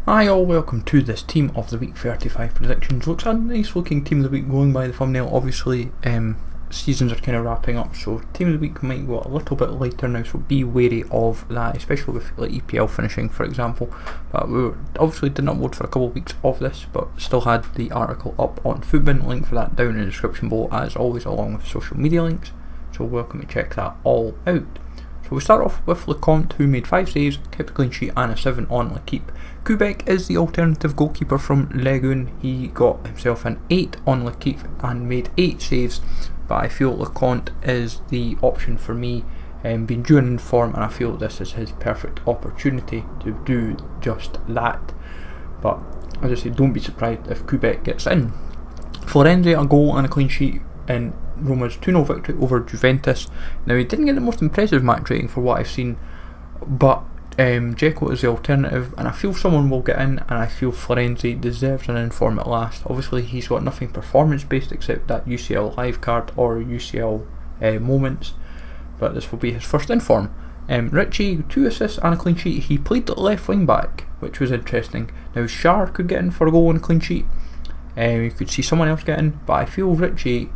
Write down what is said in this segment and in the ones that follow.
Hi all, welcome to this Team of the Week 35 predictions. Looks a nice looking Team of the Week going by the thumbnail. Obviously seasons are kind of wrapping up, so Team of the Week might go a little bit later now, so be wary of that, especially with like EPL finishing for example. But we obviously didn't upload for a couple of weeks of this, but still had the article up on Footbin, link for that down in the description below as always, along with social media links, so welcome to check that all out. So we start off with Lecomte, who made 5 saves, kept a clean sheet and a 7 on L'Equipe. Kubek is the alternative goalkeeper from Legun. He got himself an 8 on L'Equipe and made 8 saves, but I feel Lecomte is the option for me, being due in form, and I feel this is his perfect opportunity to do just that. But as I say, don't be surprised if Kubek gets in. Florenzi, a goal and a clean sheet in Roma's 2-0 victory over Juventus. Now, he didn't get the most impressive match rating for what I've seen, but Dzeko is the alternative, and I feel someone will get in, and I feel Florenzi deserves an inform at last. Obviously he's got nothing performance based except that UCL live card or UCL moments, but this will be his first inform. Richie, 2 assists and a clean sheet. He played the left wing back, which was interesting. Now Shar could get in for a goal and a clean sheet. You could see someone else get in, but I feel Richie,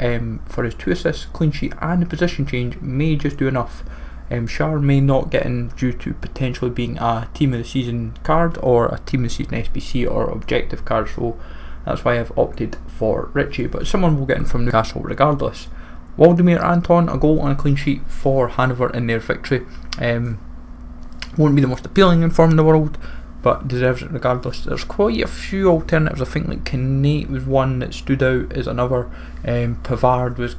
for his 2 assists, clean sheet and the position change, may just do enough. Shar may not get in due to potentially being a team of the season card or a team of the season SBC or objective card, so that's why I've opted for Richie, but someone will get in from Newcastle regardless. Waldemir Anton, a goal and a clean sheet for Hanover in their victory. Won't be the most appealing inform in the world, but deserves it regardless. There's quite a few alternatives. I think like Knate was one that stood out as another. Pavard was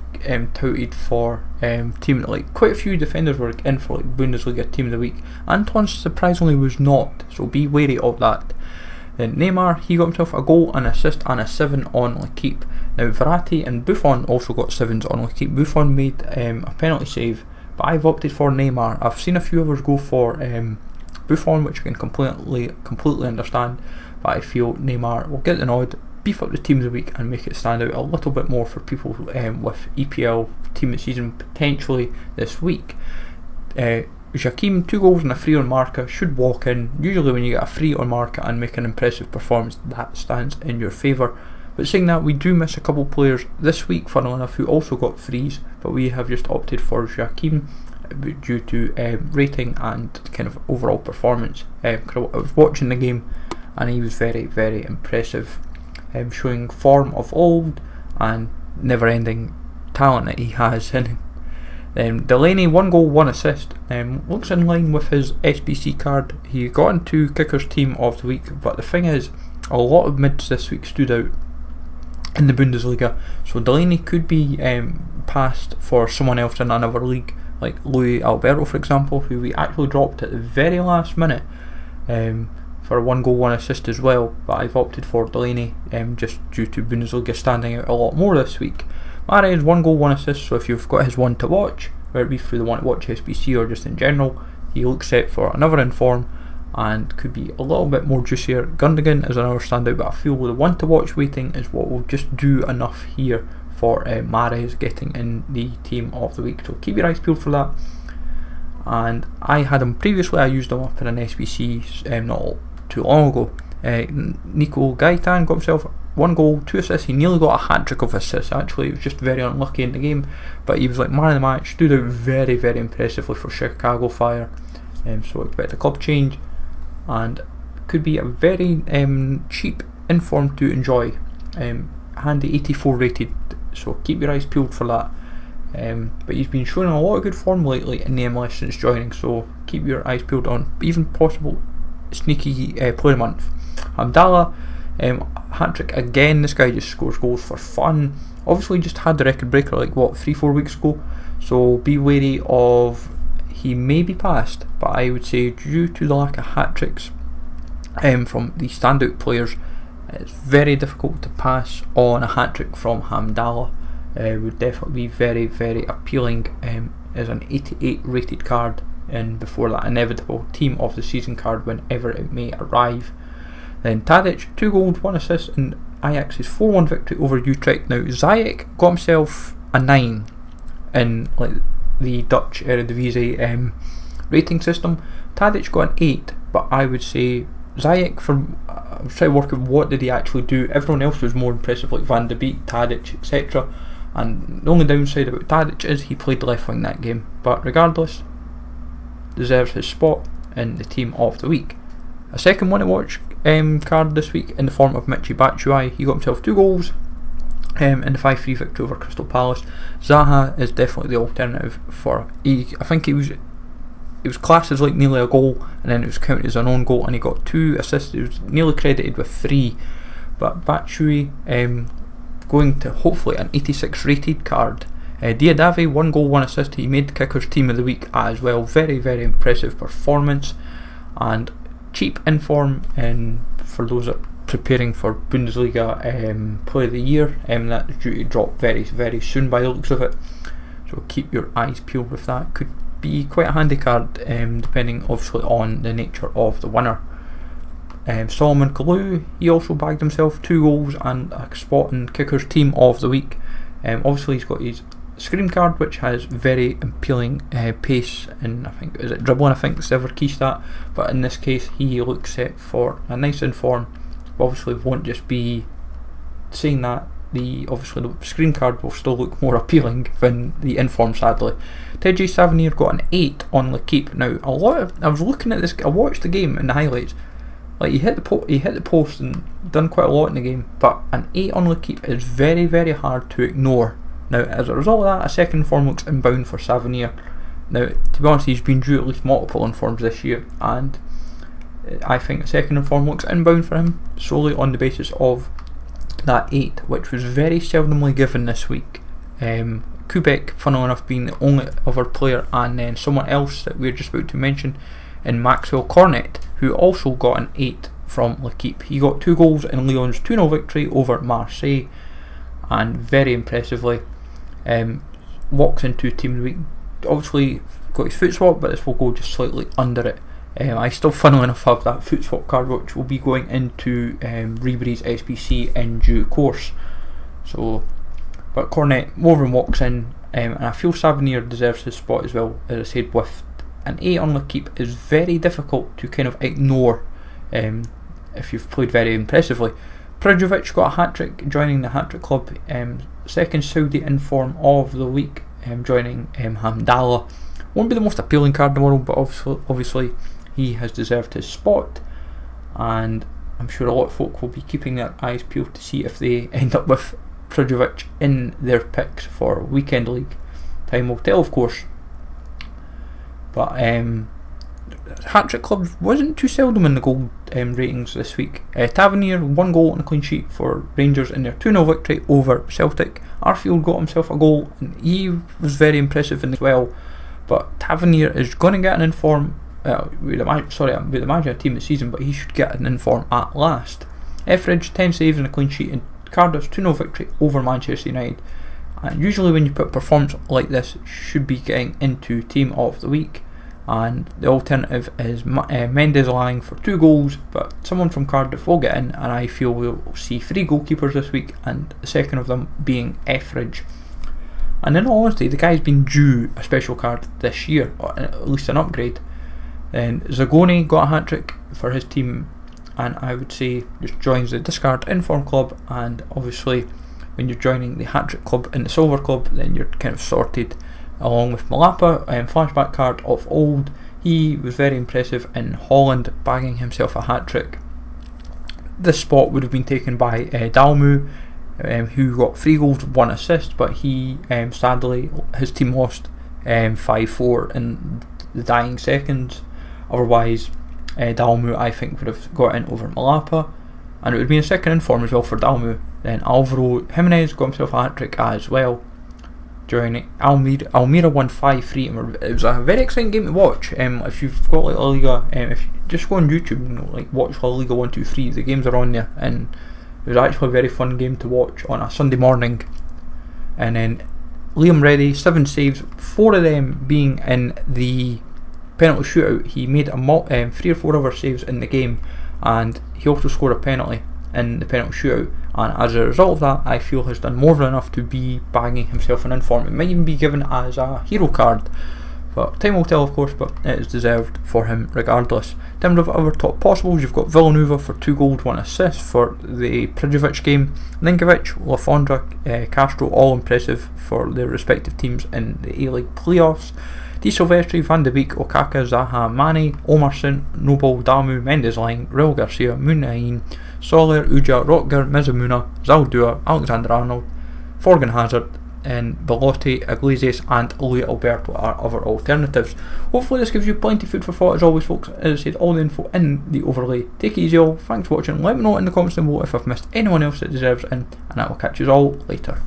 touted for team. Like quite a few defenders were in for like Bundesliga Team of the Week. Anton surprisingly was not, so be wary of that. Then Neymar, he got himself a goal, an assist and a 7 on L'Equipe. Now Verratti and Buffon also got 7s on L'Equipe. Buffon made a penalty save, but I've opted for Neymar. I've seen a few others go for Buffon, which I can completely understand, but I feel Neymar will get the nod, beef up the Team of the Week and make it stand out a little bit more for people with EPL Team of the Season potentially this week. Jakim, 2 goals and a free on Marca, should walk in. Usually when you get a free on Marca and make an impressive performance, that stands in your favour. But saying that, we do miss a couple players this week, funnily enough, who also got frees, but we have just opted for Jakim due to rating and kind of overall performance. I was watching the game and he was very, very impressive, showing form of old and never ending talent that he has in him. Delaney, 1 goal, 1 assist, looks in line with his SBC card. He got into Kicker's Team of the Week, but the thing is, a lot of mids this week stood out in the Bundesliga, so Delaney could be passed for someone else in another league, like Luis Alberto for example, who we actually dropped at the very last minute for a 1 goal 1 assist as well, but I've opted for Delaney just due to Bundesliga standing out a lot more this week. Mahrez, 1 goal 1 assist, so if you've got his one to watch, whether it be through the one to watch SBC or just in general, he looks set for another inform and could be a little bit more juicier. Gundogan is another standout, but I feel the one to watch waiting is what will just do enough here for Mahrez getting in the Team of the Week, so keep your eyes peeled for that. And I had him previously, I used him up in an SBC not too long ago. Nico Gaitan got himself 1 goal, 2 assists. He nearly got a hat-trick of assists actually. He was just very unlucky in the game, but he was like man of the match, stood out very, very impressively for Chicago Fire. So expect a club change and could be a very cheap inform to enjoy. Handy 84 rated, so keep your eyes peeled for that. But he's been showing a lot of good form lately in the MLS since joining, so keep your eyes peeled on even possible sneaky player of the month. Hamdallah, hat-trick again. This guy just scores goals for fun. Obviously just had the record breaker like 3-4 weeks ago, so be wary of, he may be passed, but I would say due to the lack of hat-tricks from the standout players, it's very difficult to pass on a hat-trick from Hamdallah. Would definitely be very, very appealing as an 88 rated card, and before that inevitable Team of the Season card whenever it may arrive. Then Tadic, 2 goals, 1 assist in Ajax's 4-1 victory over Utrecht. Now Ziyech got himself a 9 in like the Dutch Eredivisie rating system. Tadic got an 8, but I would say Ziyech, for I was trying to work out what did he actually do. Everyone else was more impressive, like Van de Beek, Tadic, etc. And the only downside about Tadic is he played left wing that game. But regardless, deserves his spot in the team of the week. A second one to watch card this week in the form of Michy Batshuayi. He got himself 2 goals in the 5-3 victory over Crystal Palace. Zaha is definitely the alternative for. I think it was classed as like nearly a goal, and then it was counted as an own goal, and he got 2 assists. He was nearly credited with 3. But Batshuayi going to hopefully an 86 rated card. Diadavi, 1 goal, 1 assist. He made the Kickers team of the week as well. Very, very impressive performance, and cheap inform for those that are preparing for Bundesliga Player of the Year. That is due to drop very, very soon by the looks of it. So keep your eyes peeled with that. Could be quite a handy card, depending obviously on the nature of the winner. Solomon Kalou, he also bagged himself 2 goals and a spot in Kickers team of the week. Obviously he's got his Scream card, which has very appealing pace, and I think is it dribbling, I think it's ever key stat, but in this case he looks set for a nice inform. Obviously won't just be saying that, the Scream card will still look more appealing than the inform, sadly. Teji Savanier got an 8 on L'Equipe. Now I was looking at this, I watched the game in the highlights. Like he hit the post and done quite a lot in the game, but an 8 on L'Equipe is very, very hard to ignore. Now, as a result of that, a second inform looks inbound for Savanier. Now, to be honest, he's been due at least multiple informs this year, and I think a second inform looks inbound for him solely on the basis of that 8, which was very seldomly given this week. Kubek, funnily enough, being the only other player, and then someone else that we're just about to mention in Maxwell Cornet, who also got an 8 from L'Equipe. He got 2 goals in Lyon's 2-0 victory over Marseille, and very impressively walks into Team of the Week. Obviously got his foot swap, but this will go just slightly under it. I still, funnily enough, have that foot swap card, which will be going into Ribery's SBC in due course. So, but Cornet more than walks in, and I feel Savanier deserves his spot as well. As I said, with an 8 on L'Equipe is very difficult to kind of ignore if you've played very impressively. Prudjovic got a hat-trick, joining the hat-trick club. Second Saudi inform of the week, joining Hamdallah. Won't be the most appealing card in the world, but obviously he has deserved his spot, and I'm sure a lot of folk will be keeping their eyes peeled to see if they end up with Prudjovic in their picks for weekend league. Time will tell, of course. But hat-trick clubs wasn't too seldom in the gold ratings this week. Tavernier, 1 goal and a clean sheet for Rangers in their 2-0 victory over Celtic. Arfield got himself a goal, and he was very impressive in as well. But Tavernier is going to get an inform. We'd imagine a team this season, but he should get an inform at last. Etheridge, 10 saves and a clean sheet in Cardiff's 2-0 victory over Manchester United. And usually when you put performance like this, should be getting into team of the week. And the alternative is Mendes Lang for 2 goals, but someone from Cardiff will get in, and I feel we'll see 3 goalkeepers this week, and the second of them being Etheridge. And in all honesty, the guy's been due a special card this year, or at least an upgrade. Then Zagoni got a hat-trick for his team, and I would say just joins the discard inform club. And obviously when you're joining the hat-trick club in the silver club, then you're kind of sorted. Along with Malapa, flashback card of old, he was very impressive in Holland, bagging himself a hat-trick. This spot would have been taken by Dalmu, who got 3 goals, 1 assist, but he sadly, his team lost 5-4 in the dying seconds. Otherwise, Dalmu, I think, would have got in over Malapa, and it would be a second inform as well for Dalmu. Then Alvaro Jimenez got himself a hat-trick as well. During Almira won 5-3, and it was a very exciting game to watch. If you've got like La Liga, if you just go on YouTube, like watch La Liga 1, 2, 3, the games are on there, and it was actually a very fun game to watch on a Sunday morning. And then Liam Reddy, 7 saves, 4 of them being in the penalty shootout. He made 3 or 4 other saves in the game, and he also scored a penalty in the penalty shootout, and as a result of that, I feel has done more than enough to be bagging himself an inform. It might even be given as a hero card, But time will tell, of course, but it is deserved for him regardless. In terms of other top possibles, you've got Villanova for 2 goals, 1 assist for the Primovic game. Ninkovic, Lafondra, Castro, all impressive for their respective teams in the A-League playoffs. Di Silvestri, Van de Beek, Okaka, Zaha, Mane, Omarsson, Noble, Damu, Mendes Lang, Raul Garcia, Munain, Soler, Uja, Rotger, Mizamuna, Zaldua, Alexander Arnold, Forgan Hazard, and Belotti, Iglesias and Luis Alberto are other alternatives. Hopefully this gives you plenty of food for thought as always, folks. As I said, all the info in the overlay. Take it easy all, thanks for watching, let me know in the comments down below if I've missed anyone else that deserves it in, and I will catch you all later.